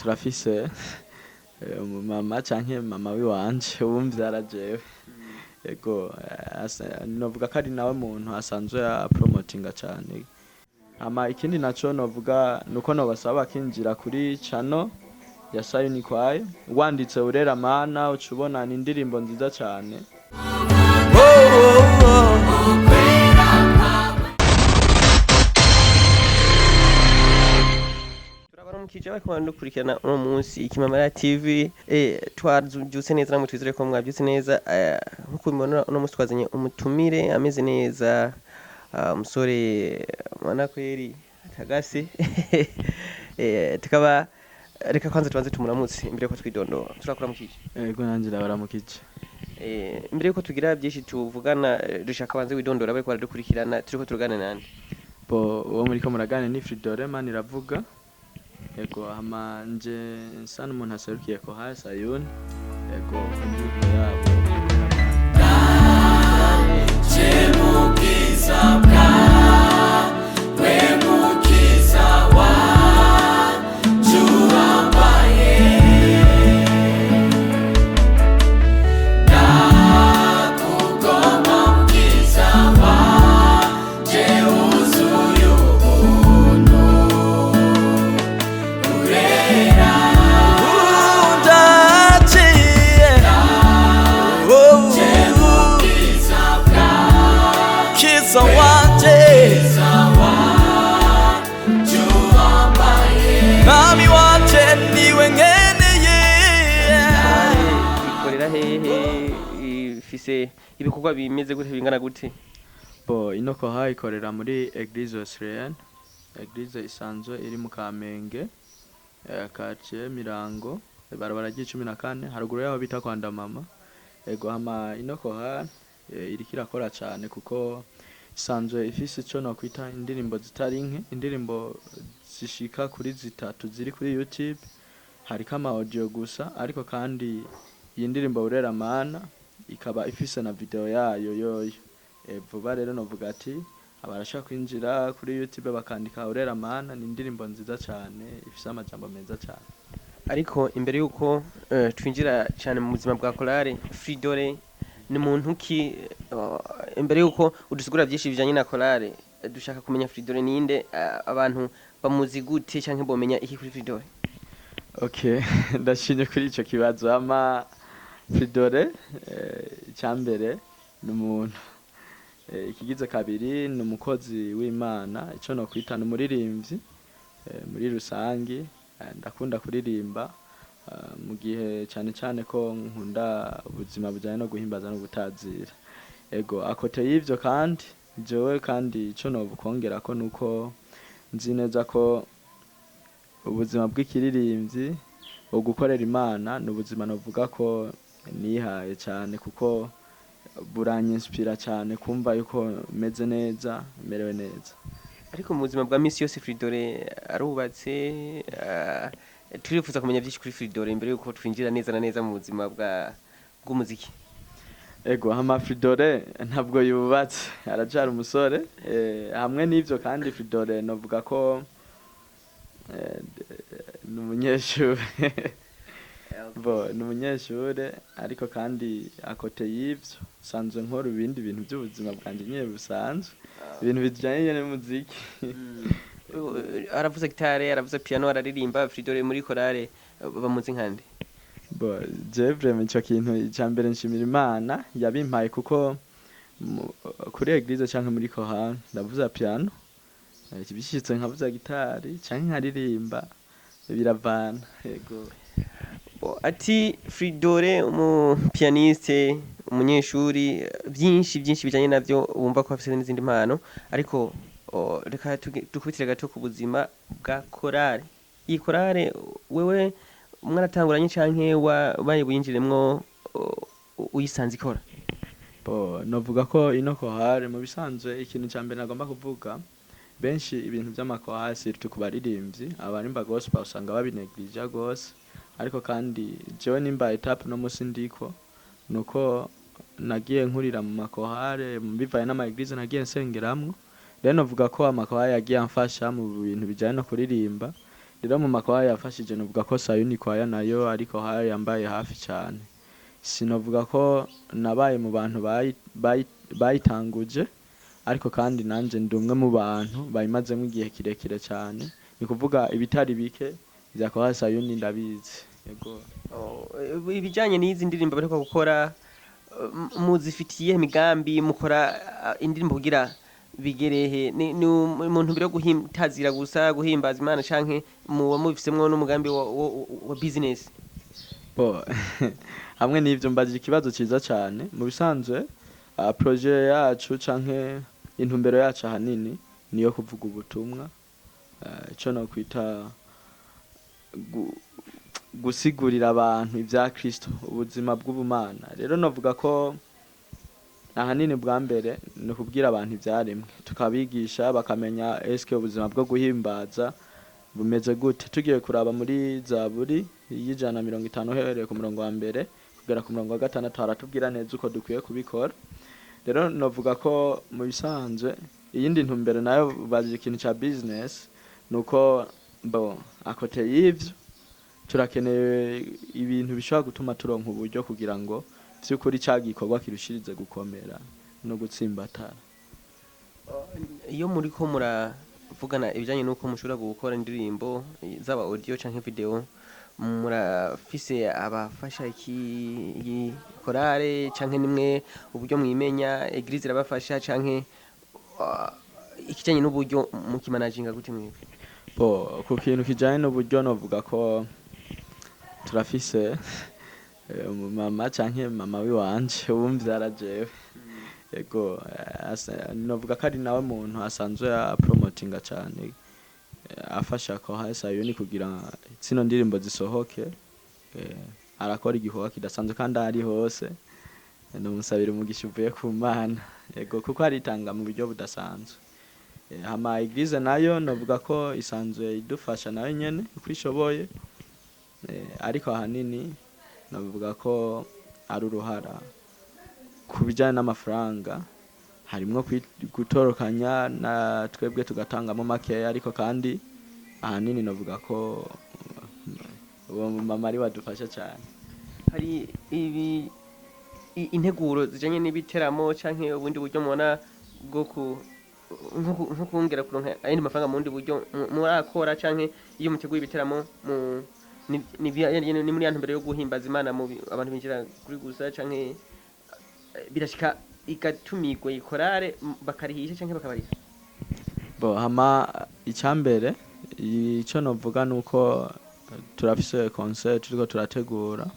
turafise mama canke mama wiwanje wumvyara jewe ego novuga ko ari nawe muntu asanzwe ya promotinga cane ama ikindi naco novuga nuko nobasaba kinjira kuri channel ya Sayuni kwayo wanditse urera mana ucubona ni indirimbo nziza cane. Mukije bakoma dukurikirana uno munsi ikimamara TV twabyutse neza namwe twizere ko mwabyutse neza nkuko mubona uno munsi twazanye umutumire ameze neza umusore mwana kweri atagase tukaba reka kwanza tubanze tumuramutse imbere ko twidondora turakora mukije Ego nanjye baramukije imbere yuko tugira byinshi tuvugana dushaka banze widondora bari kwaradukurikirana turiko turugana nande uwo muri ko muragane ni Fridore mani ravuga ego hama nje nsana umuntu aserukiye ko hasi Sayuni ego indirimbo yabo ifise ibikorwa bimeze gute bingana gute ino ko ikorera muri Eglise Australienne Eglise isanzwe iri mu Kamenge quartier Mirango barabara G14 haruguru yaho bita kwa Abamama ego hama ino ko iri kirakora cyane kuko isanzwe ifise ico no kwita indirimbo zitari nke indirimbo zishika kuri zitatu ziri kuri YouTube hari kama audio gusa ariko kandi iyi ndirimbo urera mana ikaba ifise na video yayo yoyo vuba rero novuga ati abarashaka kwinjira kuri YouTube bakandika urera mana ni indirimbo nziza cyane ifise amajambo meza cyane ariko imbere yuko twinjira cyane mu buzima bwa Korale Fridore ni muntu ki imbere yuko udusigura byinshi bijanye na Korale dushaka kumenya Fridore ninde abantu bamuzi gute canke bomenya iki kuri Fridore Okay ndashinye kuri ico kibazo ama Fridore cyambere n'umuntu ikigize kabiri n'umukozi w'Imana ico no kwita n'umuririmvyi muri rusangi ndakunda kuririmba mu gihe cyane cyane ko nkunda ubuzima bujanye no guhimbaza no gutazira ego akote y'ivyo kandi jewe kandi ico no bukongera ko nuko nzi neza ko ubuzima bw'ikiririmvyi ugukorera Imana n'ubuzima novuga ko nihaye cyane kuko buranyinspira cyane kumva yuko meze neza merewe neza ariko mu buzima bwa misi yose Fridore arubatse turifuza kumenya byinshi kuri Fridore imbere yuko twinjira neza na neza mu buzima bw'umuziki ego hama Fridore ntabwo yubatse arajara umusore hamwe n'ivyo kandi Fridore novuga ko n'umunyeshure n'umunyeshure ariko kandi akote y'ivyo sanzwe nkora ibindi bintu by'ubuzima bwanje nyene busanzwe ibintu bijanye n'umuziki aravuze gitare aravuze piano araririmba Fridore muri Korale bamuzi nkande je vraiment ico kintu icambere nshimira Imana yabimpaye kuko kuri Eglise canke muri Korale ndavuza piano kibishitse nkavuza gitari canke nkaririmba biravana yego ati Fridore pianiste umunyeshuri byinshi bijanye navyo wumva ko afite n'izindi mpano ariko reka dukubitire gato ku buzima bwa Korale iyi Korale wewe mwaratanguranye canke wabaye buyinjiremwo uyisanze ikora novuga ko ino Korale mu bisanzwe ikintu cyambere nagomba kuvuga benshi ibintu by'amakorale surtout ku baririmbyi abarimba gospel usanga babineglija gose ariko kandi jewe nimba etape no musi ndiko nuko nagiye nkurira mu makorale bivaye n'ama eglise nagiye nsengeramwo rero novuga ko amakorale yagiye amfasha mu bintu bijanye no kuririmba rero mu makwaya yafashije novuga ko sayuni kwaya nayo ariko hayo yambaye hafi cyane, sinovuga ko nabaye mu bantu bayitanguje, ariko kandi nanje ndi umwe mu bantu bayimazemo igihe kirekire cyane, ni kuvuga ibitari bike vya kwaya sayuni ndabizi. Yego. Ibijanye n'izi ndirimbo bariko gukora, muzifitiye migambi mukora indirimbo kugira bigerehe, ni umuntu biro guhimtazira gusa guhimbaza Imana canke muba mubifisemwo n'umugambi wa business? Hamwe n'ivyo mbaje ikibazo ciza cyane. Mu bisanzwe projet yacu canke intumbero yacu ahanini niyo kuvuga ubutumwa, ico no kwita gusigurira abantu ivya Kristo, ubuzima bw'ubumana. Rero novuga ko ahanini bwa mbere ni kubwira abantu ivyaremwe, tukabigisha bakamenya eske ubuzima bwo guhimbaza bumeze gute. Tugiye kuraba muri Zaburi y'ijana 50 uhereye ku murongo wa mbere kugera ku murongo wa 6 haratubwira neza uko dukwiye kubikora. Rero novuga ko mu bisanzwe iyindi ntumbero nayo baje ikintu ca business, nuko akote y'ivyo turakeneye ibintu bishobora gutuma turonka uburyo kugira ngo vy'ukuri ca gikorwa kirushirize gukomera no gutsimbatara. Iyo muriko muravugana ibijanye nuko mushobora gukora indirimbo zaba audio canke video, murafise abafasha iki korale canke nimwe uburyo mwimenya eglise irabafasha canke ikijanye n'uburyo mukimanaginga gute mwebwe? Ku kintu kijanye n'uburyo novuga ko turafise mama canke mama wiwanje wumvyara jewe. Yego, novuga ko ari nawe muntu asanzwe ya promotinga cane, afasha ko sayuni kugira zino ndirimbo zisohoke. Arakora igikorwa kidasanzwe kandi ari hose, ndamusabira umugisha uvuye ku Mana. Yego, kuko aritanga mu buryo budasanzwe. Hama eglise nayo novuga ko isanzwe idufasha nayo nyene uko ishoboye, ariko ahanini navuga ko ari uruhara ku bijyanye n'amafaranga, harimwo gutorokanya na twebwe tugatangamo makeya, ariko kandi ahanini navuga ko mama ari wadufasha cyane. Hari integuro zijanye n'ibiteramo canke ubundi buryo mubona bwo nko kongera kuronka ayandi mafaranga mu bundi buryo murakora, canke iyo muteguye ibiteramo ni muri ya ntumbero yo guhimbaza Imana mu abantu binjira kuri gusa, canke birashika igatumirwa ikorare bakarihisha canke bakabariha? Hama icambere ico novuga nuko turafise concert turiko turategura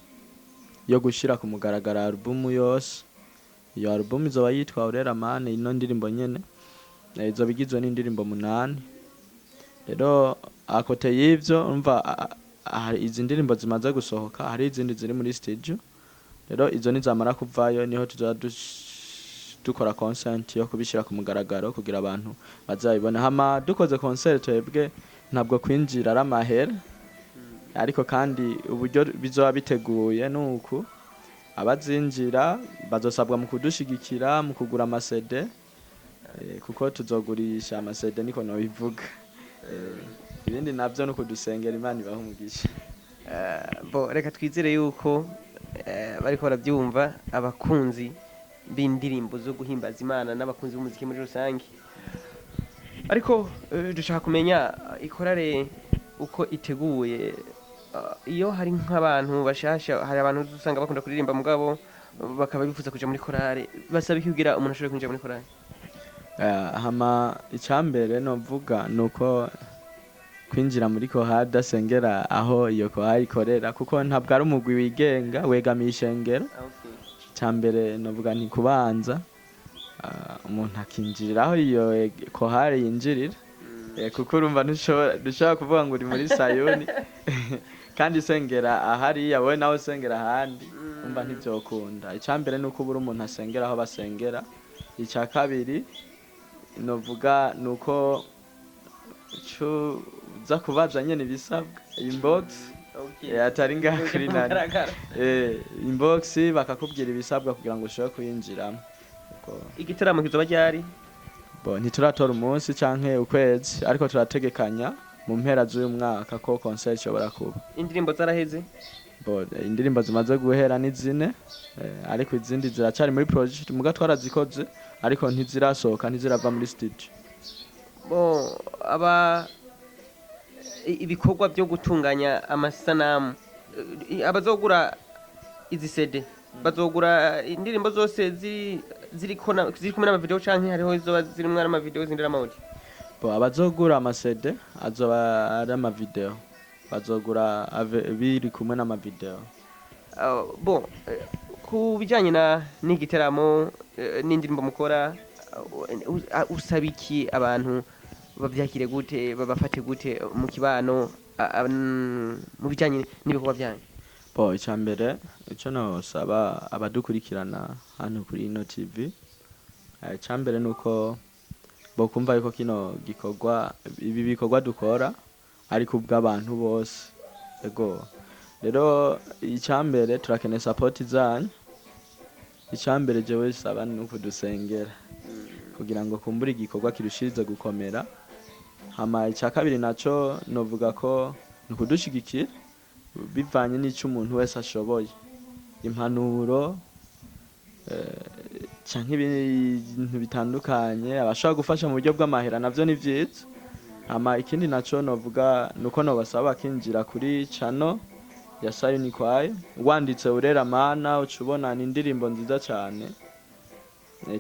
yo gushira ku mugaragaro album yose. Iyo album izoba yitwa Akorera mane, ino ndirimbo nyene izoba igizwe n'indirimbo 8. Rero akote y'ivyo umva izi ndirimbo zimaze gusohoka, hari izindi ziri muri studio. Rero izo nizamara kuvayo niho tuzoba dukora concert yo kubishira ku mugaragaro kugira abantu bazabibona. Hama dukoze concert twebwe ntabwo kwinjira ari amahera, ariko kandi uburyo bizoba biteguye nuko abazinjira bazosabwa mu kudushigikira mu kugura amasede, kuko tuzogurisha amasede niko no bivuga. Ibindi navyo nuko dusengera Imana ibaho umugisha. Reka twizere yuko bariko baravyumva abakunzi b'indirimbo zo guhimbaza Imana n'abakunzi b'umuziki muri rusange. Ariko dushaka kumenya ikorare uko iteguye, iyo hari nk'abantu bashasha, hari abantu usanga bakunda kuririmba mugabo bakaba bifuza kuja muri korare, basaba kugira umuntu ashobore kwinjira muri korare? Hama icambere novuga nuko kwinjira muri korari dasengera aho iyo korari ikorera, kuko ntabwo ari umugwi wigenga wegamiye ishengero. Icambere novuga ni kubanza umuntu akinjirira aho iyo korari yinjirira, kuko urumva dushobora kuvuga ngo uri muri sayuni kandi isengera ahari yawe nawe usengera ahandi, umva ntivyokunda. Icambere nuko buri umuntu asengera aho basengera. Ica kabiri novuga nuko za kubaza nyene ibisabwa inbox, atari ngaha kuri nani, inbox bakakubwira ibisabwa kugira ngo ushobore kuyinjiramo. Igitaramo kizoba ryari? Ntituratora umunsi canke ukwezi, ariko turategekanya mu mpera z'uyu mwaka ko concert ishobora kuba. indirimbo zaraheze Indirimbo zimaze guhera ni 4 ariko izindi ziracari muri project muga twarazikoze ariko ntizirasohoka ntizirava muri studio. Ibikorwa byo gutunganya amasanamu abazogura izi CD bazogura indirimbo zose ziri kumwe n'amavideo canke hariho izo zirimwe n'amavideo zindira amaudio. Abazogura amasede azoba ari amavideo bazogura biri kumwe n'amavideo. Ku bijanye n'igiteramo n'indirimbo mukora usaba iki abantu bavyakire gute babafate gute mu kibano mu bijanye n'ibikorwa byanyu? Icambere ico nosaba abadukurikirana hano kuri ino TV icambere nuko bokumva yuko kino gikorwa ibi bikorwa dukora ariko ubw'abantu bose. Rero icambere turakeneye support zanyu. Icambere jewe saba nuko dusengera kugira ngo kumbura igikorwa kirushirize gukomera. Hama ica kabiri naco novuga ko nukudushigikira bivanye n'ico umuntu wese ashoboye, impanuro canke ibintu bitandukanye abashaka gufasha mu buryo bw'amahera navyo ni vyiza. Hama ikindi naco novuga nuko nobasaba bakinjira kuri channel ya Sayuni Kwayo wanditse urera mana ucubona ni indirimbo nziza cane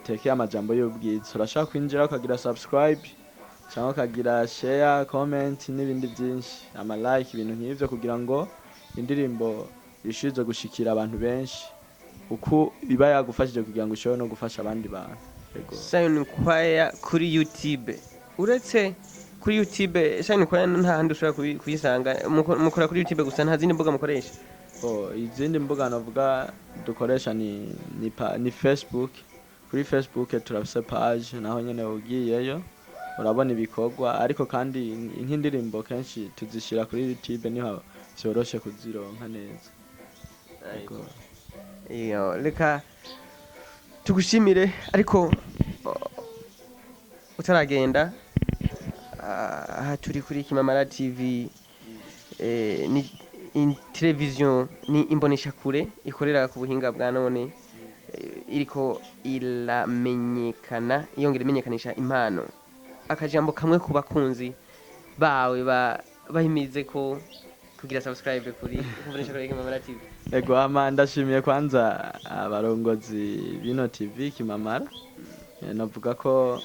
tekeye amajambo y'ubwiza. Urashaka kwinjira ukagira subscribe cyangwa ukagira share comment n'ibindi byinshi ama like ibintu nk'ivyo kugira ngo indirimbo ishirize gushikira abantu benshi uko iba yagufashije kugira ngo ushobore no gufasha abandi bantu. Sayuni Kwayo kuri YouTube uretse kuri YouTube Sayuni Kwayo nta handi ushobora kuyisanga mukora kuri YouTube gusa nta zindi mbuga mukoresha? Izindi mbuga navuga dukoresha ni Facebook. Kuri Facebook turafise page naho nyene ugiyeyo urabona ibikorwa ariko kandi nk'indirimbo kenshi tuzishira kuri YouTube niho vyoroshe kuzironka neza. Reka tugushimire ariko utaragenda aha turi kuri Kimamara TV ni televiziyo ni imbonesha kure ikorera ku buhinga bwa none iriko iramenyekana yongera imenyekanisha impano. Akajambo kamwe ku bakunzi bawe bahimize ko kugira subscribe kuri imbonesha kure Kimamara TV. Ndashimiye kwanza abarongozi bino TV Kimamara. Navuga ko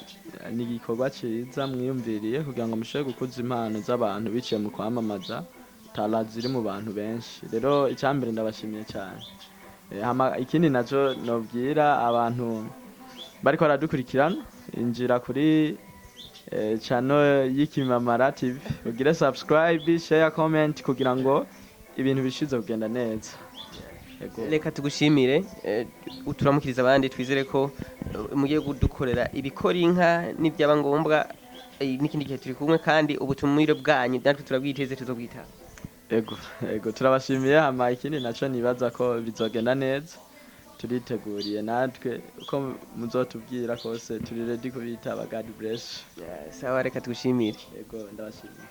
ni igikorwa ciza mwiyumviriye kugira ngo mushobore gukuza impano z'abantu biciye mu kwamamaza tala ziri mu bantu benshi. Rero icambere ndabashimiye cyane. Ikindi naco nobwira abantu bariko baradukurikirana injira kuri channel y'Ikimamara TV ugire subscribe share comment kugira ngo ibintu bishize kugenda neza. Reka tugushimire uturamukiriza abandi twizere ko mugiye kudukorera ibikora inka n'ibyaba ngombwa n'ikindi gihe turi kumwe kandi ubutumire bwanyu natwe turabwiteze tuzobwita. Turabashimiye. Hama ikindi naco nibaza ko bizogenda neza turiteguriye natwe uko muzotubwira kose turi ready kubita. God bless. Sawa reka tugushimire. Ndabashimiye.